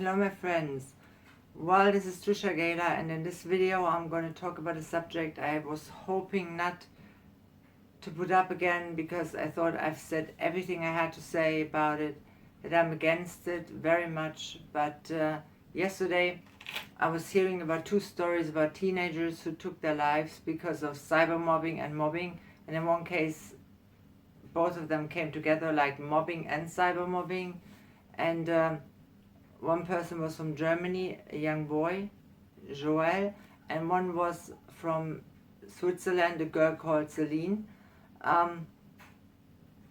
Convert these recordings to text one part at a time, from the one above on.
Hello my friends. Well, this is Trisha Galore, and in this video I'm going to talk about a subject I was hoping not to put up again, because I thought I've said everything I had to say about it, that I'm against it very much. But yesterday I was hearing about two stories about teenagers who took their lives because of cyber mobbing and mobbing, and in one case both of them came together, like mobbing and cyber mobbing. And one person was from Germany, a young boy, Joel, and one was from Switzerland, a girl called Céline.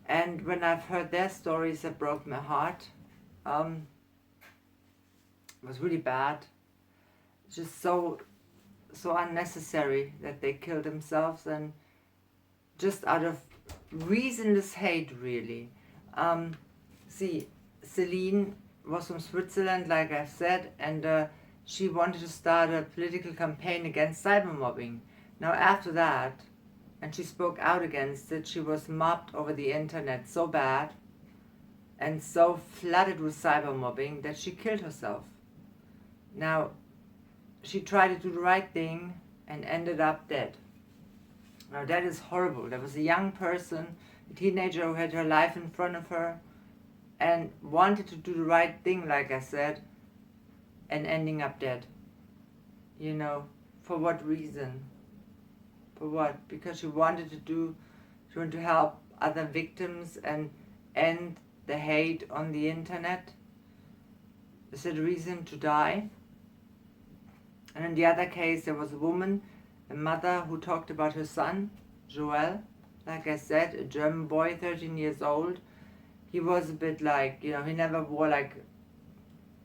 And when I've heard their stories, it broke my heart. It was really bad. Just so unnecessary that they killed themselves, and just out of reasonless hate, really. See, Céline was from Switzerland, like I've said, and she wanted to start a political campaign against cybermobbing. Now after that, and she spoke out against it, she was mobbed over the internet so bad and so flooded with cybermobbing that she killed herself. Now, she tried to do the right thing and ended up dead. Now that is horrible. There was a young person, a teenager who had her life in front of her and wanted to do the right thing, like I said, and ending up dead. You know, for what reason? For what? Because she wanted to help other victims and end the hate on the internet? Is it a reason to die? And in the other case, there was a woman, a mother, who talked about her son, Joel, like I said, a German boy, 13 years old. He was a bit like, he never wore like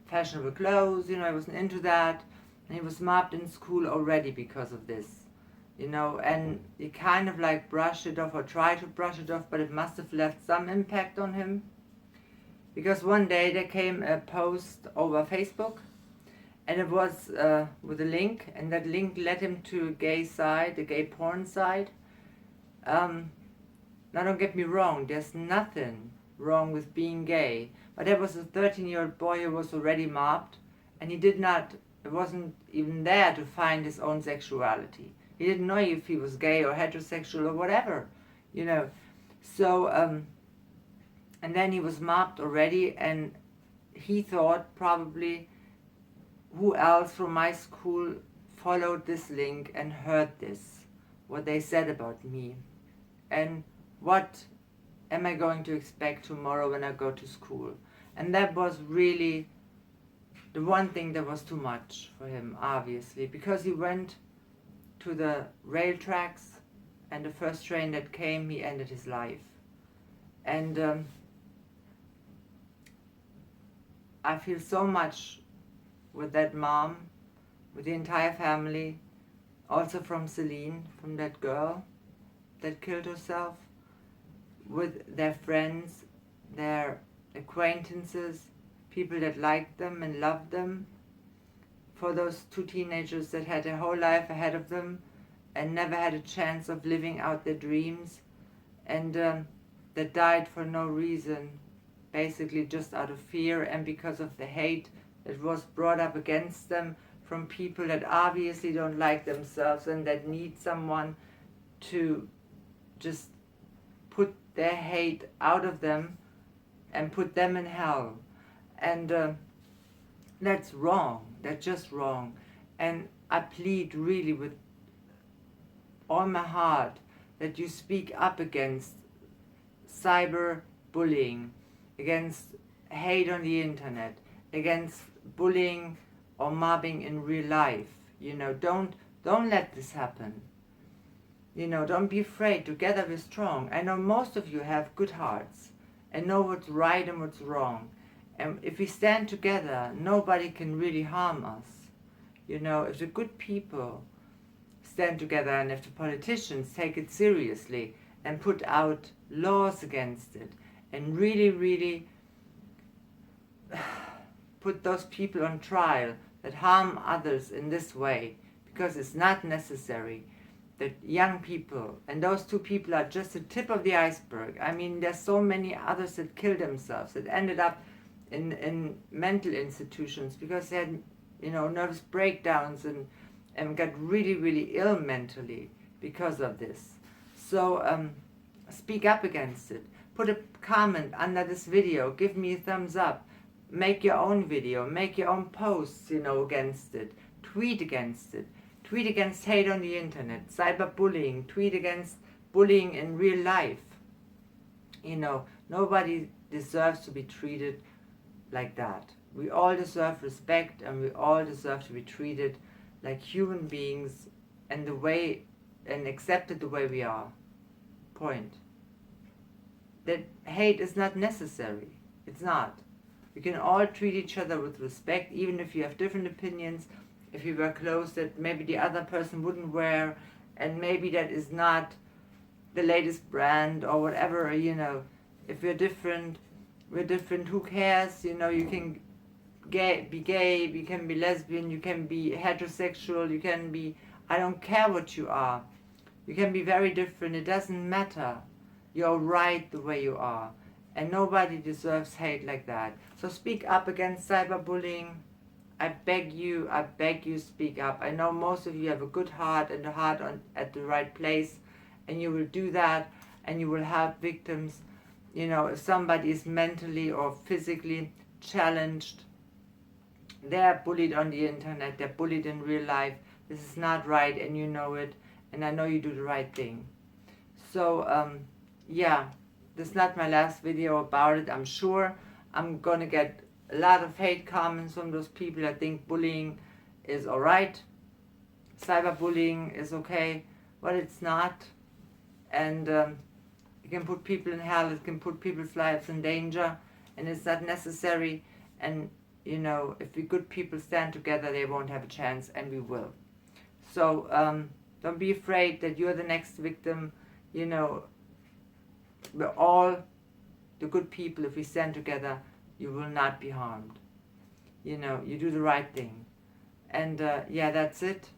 fashionable clothes, he wasn't into that. And he was mobbed in school already because of this, and he kind of like brushed it off, or tried to brush it off, but it must have left some impact on him. Because one day there came a post over Facebook, and it was with a link, and that link led him to a gay site, a gay porn site. Now don't get me wrong, there's nothing wrong with being gay, but there was a 13-year-old boy who was already mobbed, and it wasn't even there to find his own sexuality. He didn't know if he was gay or heterosexual or whatever, So, and then he was mobbed already, and he thought probably, who else from my school followed this link and heard this, what they said about me, and what am I going to expect tomorrow when I go to school? And that was really the one thing that was too much for him, obviously, because he went to the rail tracks, and the first train that came, he ended his life. And I feel so much with that mom, with the entire family, also from Céline, from that girl that killed herself, with their friends, their acquaintances, people that liked them and loved them, for those two teenagers that had their whole life ahead of them and never had a chance of living out their dreams, and that died for no reason, basically just out of fear and because of the hate that was brought up against them from people that obviously don't like themselves and that need someone to just put their hate out of them and put them in hell. And that's wrong. That's just wrong. And I plead really with all my heart that you speak up against cyberbullying, against hate on the internet, against bullying or mobbing in real life. Don't let this happen. Don't be afraid. Together we're strong. I know most of you have good hearts and know what's right and what's wrong. And if we stand together, nobody can really harm us. If the good people stand together, and if the politicians take it seriously and put out laws against it, and really, really put those people on trial that harm others in this way, because it's not necessary. That young people, and those two people are just the tip of the iceberg. I mean, there's so many others that killed themselves, that ended up in mental institutions because they had, nervous breakdowns and got really, really ill mentally because of this. So speak up against it. Put a comment under this video. Give me a thumbs up. Make your own video. Make your own posts, against it. Tweet against it. Tweet against hate on the internet. Cyberbullying. Tweet against bullying in real life. Nobody deserves to be treated like that. We all deserve respect, and we all deserve to be treated like human beings and accepted the way we are. Point. That hate is not necessary. It's not. We can all treat each other with respect, even if you have different opinions, if you wear clothes that maybe the other person wouldn't wear, and maybe that is not the latest brand or whatever, If we're different, who cares? You can be gay, you can be lesbian, you can be heterosexual, you can be, I don't care what you are. You can be very different, it doesn't matter. You're right the way you are. And nobody deserves hate like that. So speak up against cyberbullying. I beg you, speak up. I know most of you have a good heart and a heart at the right place, and you will do that, and you will help victims. If somebody is mentally or physically challenged, they're bullied on the internet, they're bullied in real life. This is not right, and you know it, and I know you do the right thing. So, yeah, this is not my last video about it. I'm sure I'm gonna get a lot of hate comments from those people that think bullying is alright, cyberbullying is okay. Well, it's not, and it can put people in hell, it can put people's lives in danger, and it's not necessary. And if we good people stand together, they won't have a chance, and we will. So don't be afraid that you're the next victim. We're all the good people. If we stand together, you will not be harmed. You do the right thing. And yeah, that's it.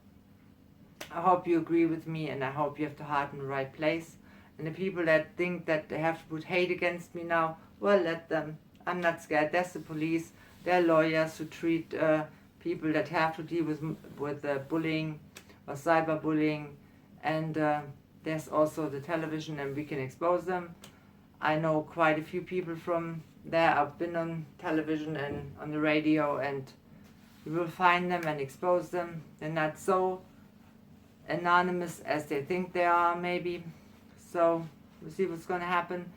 I hope you agree with me, and I hope you have the heart in the right place. And the people that think that they have to put hate against me now, well, let them. I'm not scared. That's the police. They're lawyers who treat people that have to deal with bullying or cyberbullying. And there's also the television, and we can expose them. I know quite a few people from there. I've been on television and on the radio, and we will find them and expose them. They're not so anonymous as they think they are, maybe. So we'll see what's going to happen.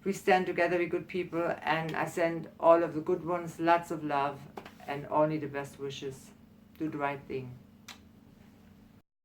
We stand together, we're good people, and I send all of the good ones lots of love and only the best wishes. Do the right thing.